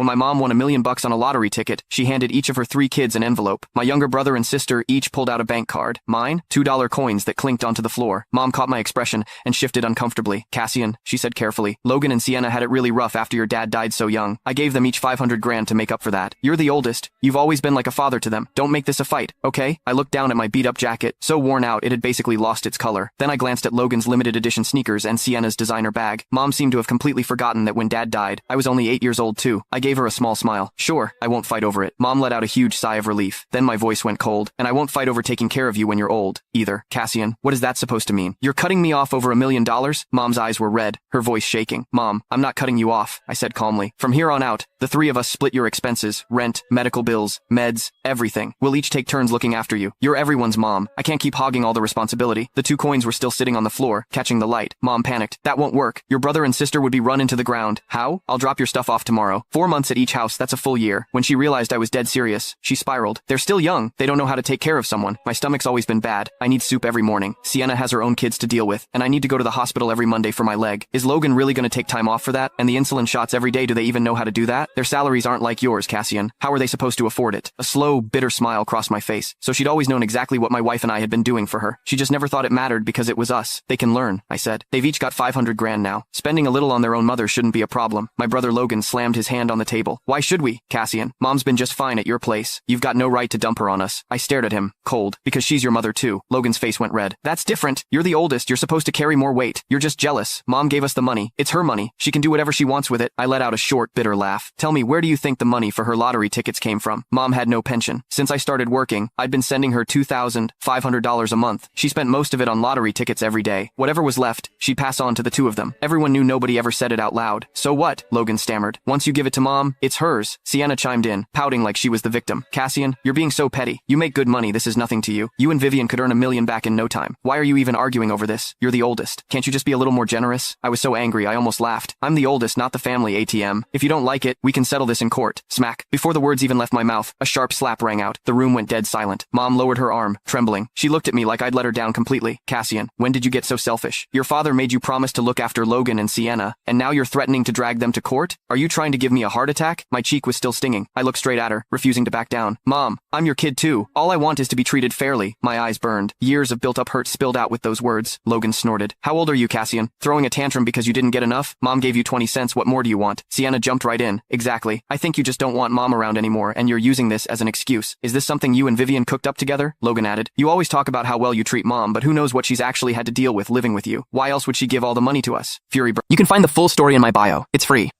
When my mom won $1 million on a lottery ticket, she handed each of her 3 kids an envelope. My younger brother and sister each pulled out a bank card. Mine, $2 coins that clinked onto the floor. Mom caught my expression and shifted uncomfortably. Cassian, she said carefully, Logan and Sienna had it really rough after your dad died so young. I gave them each 500 grand to make up for that. You're the oldest. You've always been like a father to them. Don't make this a fight, okay? I looked down at my beat-up jacket, so worn out it had basically lost its color. Then I glanced at Logan's limited edition sneakers and Sienna's designer bag. Mom seemed to have completely forgotten that when Dad died, I was only 8 years old too. I gave her a small smile. Sure, I won't fight over it. Mom let out a huge sigh of relief. Then my voice went cold. And I won't fight over taking care of you when you're old, either. Cassian, what is that supposed to mean? You're cutting me off over $1 million? Mom's eyes were red, her voice shaking. Mom, I'm not cutting you off, I said calmly. From here on out, the 3 of us split your expenses, rent, medical bills, meds, everything. We'll each take turns looking after you. You're everyone's mom. I can't keep hogging all the responsibility. The 2 coins were still sitting on the floor, catching the light. Mom panicked. That won't work. Your brother and sister would be run into the ground. How? I'll drop your stuff off tomorrow. 4 months at each house, that's a full year. When she realized I was dead serious, she spiraled. They're still young. They don't know how to take care of someone. My stomach's always been bad. I need soup every morning. Sienna has her own kids to deal with, and I need to go to the hospital every Monday for my leg. Is Logan really going to take time off for that? And the insulin shots every day, do they even know how to do that? Their salaries aren't like yours, Cassian. How are they supposed to afford it? A slow, bitter smile crossed my face. So she'd always known exactly what my wife and I had been doing for her. She just never thought it mattered because it was us. They can learn, I said. They've each got 500 grand now. Spending a little on their own mother shouldn't be a problem. My brother Logan slammed his hand on the table. Why should we, Cassian? Mom's been just fine at your place. You've got no right to dump her on us. I stared at him, cold. Because she's your mother too. Logan's face went red. That's different. You're the oldest. You're supposed to carry more weight. You're just jealous. Mom gave us the money. It's her money. She can do whatever she wants with it. I let out a short, bitter laugh. Tell me, where do you think the money for her lottery tickets came from? Mom had no pension. Since I started working, I'd been sending her $2,500 a month. She spent most of it on lottery tickets every day. Whatever was left, she'd pass on to the 2 of them. Everyone knew nobody ever said it out loud. So what? Logan stammered. Once you give it to Mom, it's hers. Sienna chimed in, pouting like she was the victim. Cassian, you're being so petty. You make good money. This is nothing to you. You and Vivian could earn $1 million back in no time. Why are you even arguing over this? You're the oldest. Can't you just be a little more generous? I was so angry I almost laughed. I'm the oldest, not the family ATM. If you don't like it, we can settle this in court. Smack. Before the words even left my mouth, a sharp slap rang out. The room went dead silent. Mom lowered her arm, trembling. She looked at me like I'd let her down completely. Cassian, when did you get so selfish? Your father made you promise to look after Logan and Sienna, and now you're threatening to drag them to court? Are you trying to give me a heart attack? My cheek was still stinging. I looked straight at her, refusing to back down. Mom, I'm your kid too. All I want is to be treated fairly. My eyes burned. Years of built-up hurt spilled out with those words. Logan snorted. How old are you, Cassian? Throwing a tantrum because you didn't get enough? Mom gave you 20 cents. What more do you want? Sienna jumped right in. Exactly. I think you just don't want Mom around anymore, and you're using this as an excuse. Is this something you and Vivian cooked up together? Logan added. You always talk about how well you treat Mom, but who knows what she's actually had to deal with living with you. Why else would she give all the money to us? Fury burned. You can find the full story in my bio. It's free.